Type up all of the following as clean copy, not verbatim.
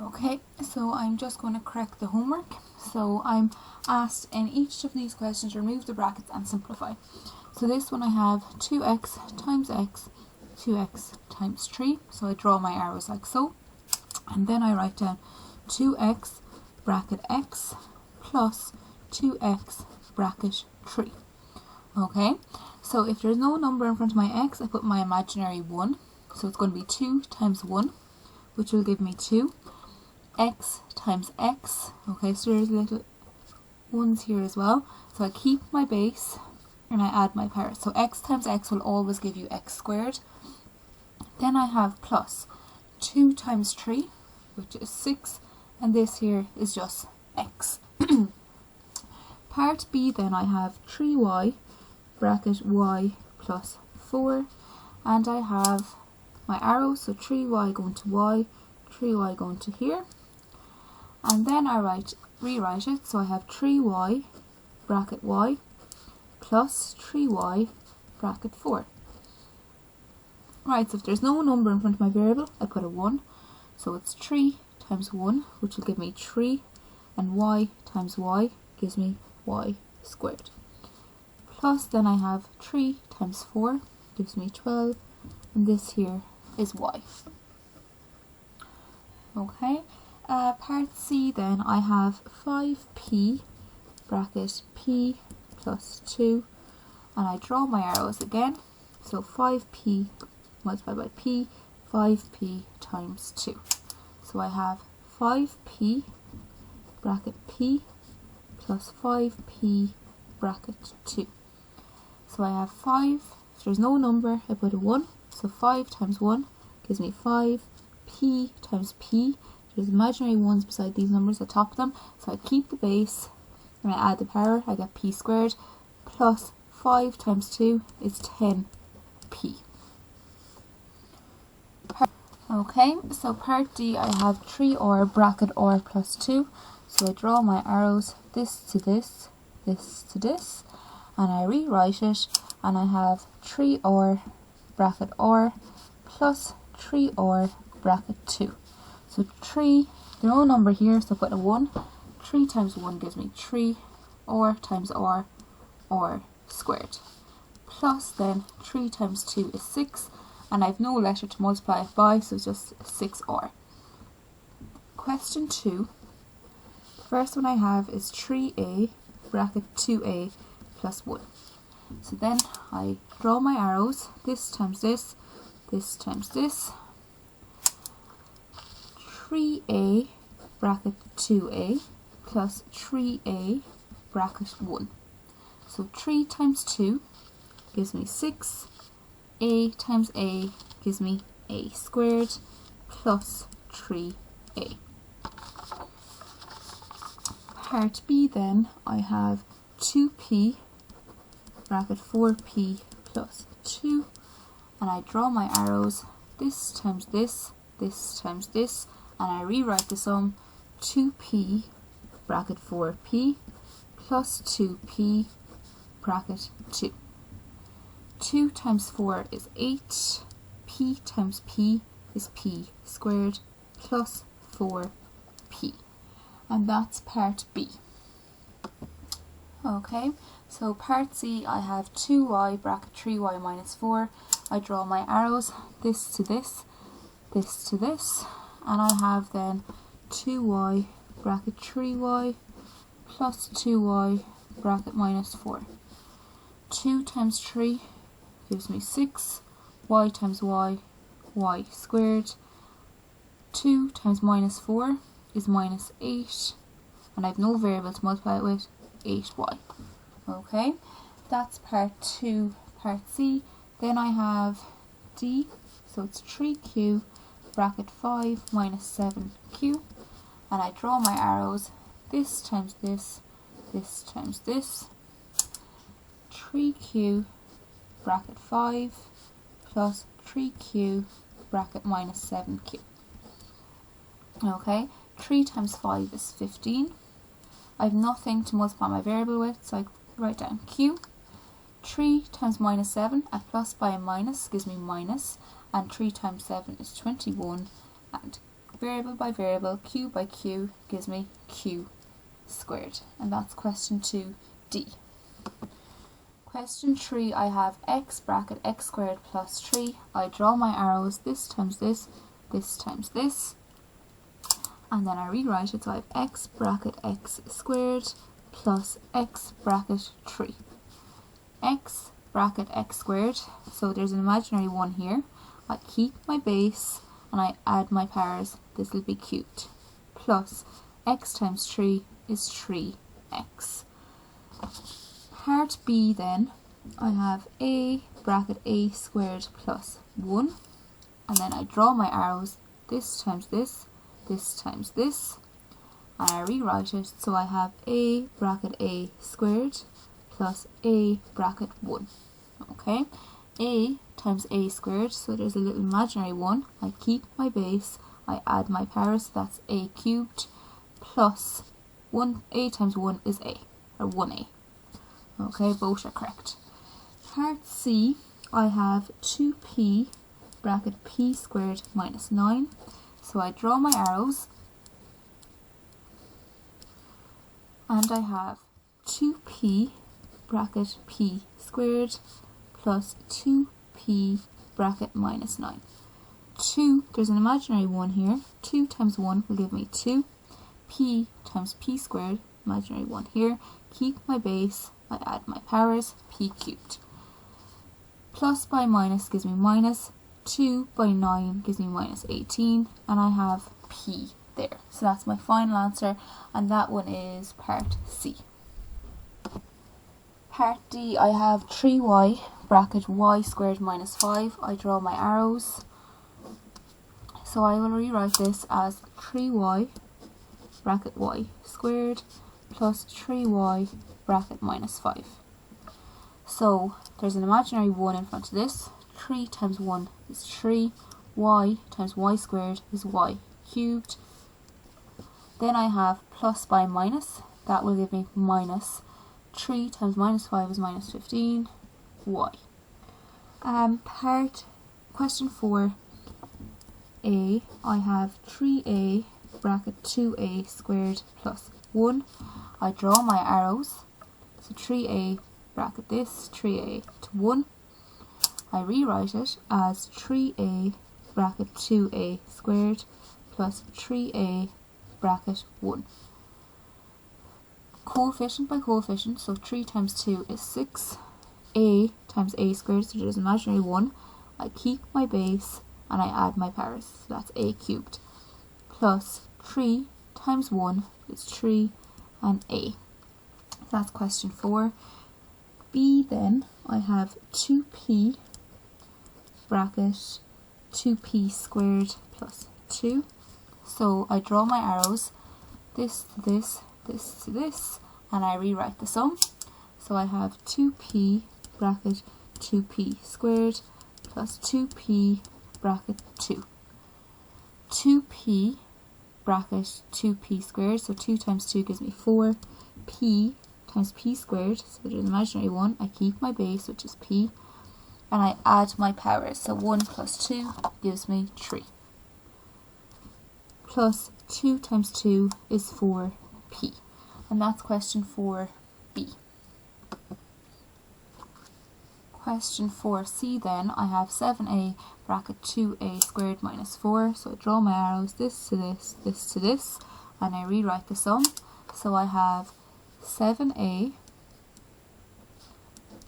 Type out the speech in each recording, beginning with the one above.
Okay, so I'm just going to correct the homework. So I'm asked in each of these questions remove the brackets and simplify. So this one I have 2x times x, 2x times 3. So I draw my arrows like so. And then I write down 2x bracket x plus 2x bracket 3. Okay, so if there's no number in front of my x, I put my imaginary 1. So it's going to be 2 times 1, which will give me 2. X times x, okay, so there's little ones here as well. So I keep my base and I add my power. So x times x will always give you x squared. Then I have plus 2 times 3, which is 6, and this here is just x. Part B then I have 3y bracket y plus 4, and I have my arrow, so 3y going to y, 3y going to here. And then I rewrite it, so I have 3y bracket y plus 3y bracket 4. Right, so if there's no number in front of my variable, I put a 1. So it's 3 times 1, which will give me 3, and y times y gives me y squared. Plus then I have 3 times 4, gives me 12, and this here is y. Okay. Part C then I have 5p bracket p plus 2, and I draw my arrows again, so 5p multiplied by p, 5p times 2. So I have 5p bracket p plus 5p bracket 2. So I have 5, if there's no number I put a 1, so 5 times 1 gives me 5, p times p, there's imaginary ones beside these numbers, I top them, so I keep the base and I add the power, I get p squared, plus 5 times 2 is 10p. Okay, so part D I have 3r bracket r plus 2, so I draw my arrows, this to this, this to this, and I rewrite it, and I have 3r bracket r plus 3r bracket 2. So 3, there's no number here, so I put a 1. 3 times 1 gives me 3, r times r squared. Plus then 3 times 2 is 6, and I have no letter to multiply it by, so it's just 6r. Question 2, the first one I have is 3a bracket 2a plus 1. So then I draw my arrows, this times this, this times this, 3a bracket 2a plus 3a bracket 1. So 3 times 2 gives me 6, a times a gives me a squared plus 3a. Part B then I have 2p bracket 4p plus 2, and I draw my arrows, this times this, this times this, and I rewrite the sum, 2p bracket 4p plus 2p bracket 2. 2 times 4 is 8, p times p is p squared plus 4p. And that's part B. Okay, so part C I have 2y bracket 3y minus 4. I draw my arrows, this to this, this to this, and I have then 2y bracket 3y plus 2y bracket minus 4. 2 times 3 gives me 6, y times y, y squared. 2 times minus 4 is minus 8, and I have no variable to multiply it with, 8y. Okay, that's part 2, part C. Then I have D, so it's 3q bracket 5 minus 7q, and I draw my arrows, this times this, this times this, 3q bracket 5 plus 3q bracket minus 7q. Okay, 3 times 5 is 15. I have nothing to multiply my variable with, so I write down q. 3 times minus 7, a plus by a minus gives me minus, and 3 times 7 is 21, and variable by variable, q by q gives me q squared. And that's question 2D. Question 3, I have x bracket x squared plus 3. I draw my arrows, this times this times this, and then I rewrite it, so I have x bracket x squared plus x bracket 3. X bracket x squared, so there's an imaginary 1 here. I keep my base and I add my powers, this will be cubed, plus x times 3 is 3x. Part B then, I have a bracket a squared plus 1, and then I draw my arrows, this times this times this, and I rewrite it, so I have a bracket a squared plus a bracket 1. Okay, a times a squared, so there's a little imaginary 1, I keep my base, I add my powers, so that's a cubed, plus 1, a times 1 is a, or 1a. Okay, both are correct. Part C, I have 2p bracket p squared minus 9. So I draw my arrows, and I have 2p bracket p squared plus 2p bracket minus 9. 2, there's an imaginary 1 here, 2 times 1 will give me 2, p times p squared, imaginary 1 here, keep my base, I add my powers, p cubed. Plus by minus gives me minus, 2 by 9 gives me minus 18, and I have p there. So that's my final answer, and that one is part C. Part D, I have 3y bracket y squared minus 5. I draw my arrows. So I will rewrite this as 3y bracket y squared plus 3y bracket minus 5. So there's an imaginary 1 in front of this. 3 times 1 is 3. Y times y squared is y cubed. Then I have plus by minus. That will give me minus 3 times minus 5 is minus 15. Y. Question 4. A, I have 3a bracket 2a squared plus 1. I draw my arrows. So 3a bracket this, 3a to 1. I rewrite it as 3a bracket 2a squared plus 3a bracket 1. Coefficient by coefficient, so 3 times 2 is 6. A times a squared, so there's an imaginary 1. I keep my base and I add my powers, so that's a cubed. Plus 3 times 1 is 3 and a. That's question 4. B then, I have 2p bracket 2p squared plus 2. So I draw my arrows, this to this, this to this, and I rewrite the sum. So I have 2p bracket 2p squared plus 2p bracket 2. 2p bracket 2p squared, so 2 times 2 gives me 4. P times p squared, so there's an imaginary 1, I keep my base, which is p, and I add my powers, so 1 plus 2 gives me 3. Plus 2 times 2 is 4p, and that's question 4b. Question 4c then, I have 7a bracket 2a squared minus 4, so I draw my arrows, this to this, this to this, and I rewrite the sum. So I have 7a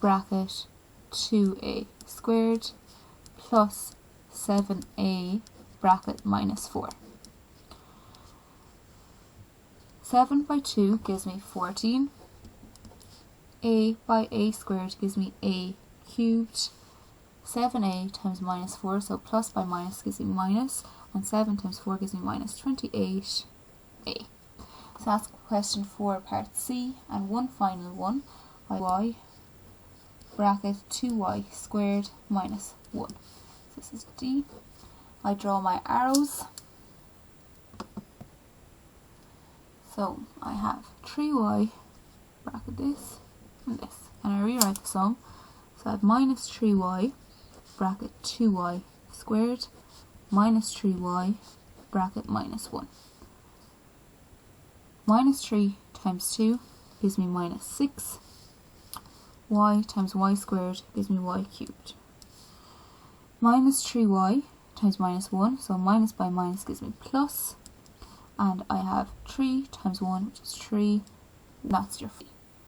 bracket 2a squared plus 7a bracket minus 4. 7 by 2 gives me 14. A by a squared gives me a cubed. 7a times minus 4, so plus by minus gives me minus, and 7 times 4 gives me minus 28a. So that's question 4 part C, and one final one, y bracket 2y squared minus 1. So this is D. I draw my arrows. So I have 3y bracket this and this, and I rewrite the sum. So I have minus 3y bracket 2y squared minus 3y bracket minus 1. Minus 3 times 2 gives me minus 6. Y times y squared gives me y cubed. Minus 3y times minus 1, so minus by minus gives me plus. And I have 3 times 1, which is 3. That's your phi.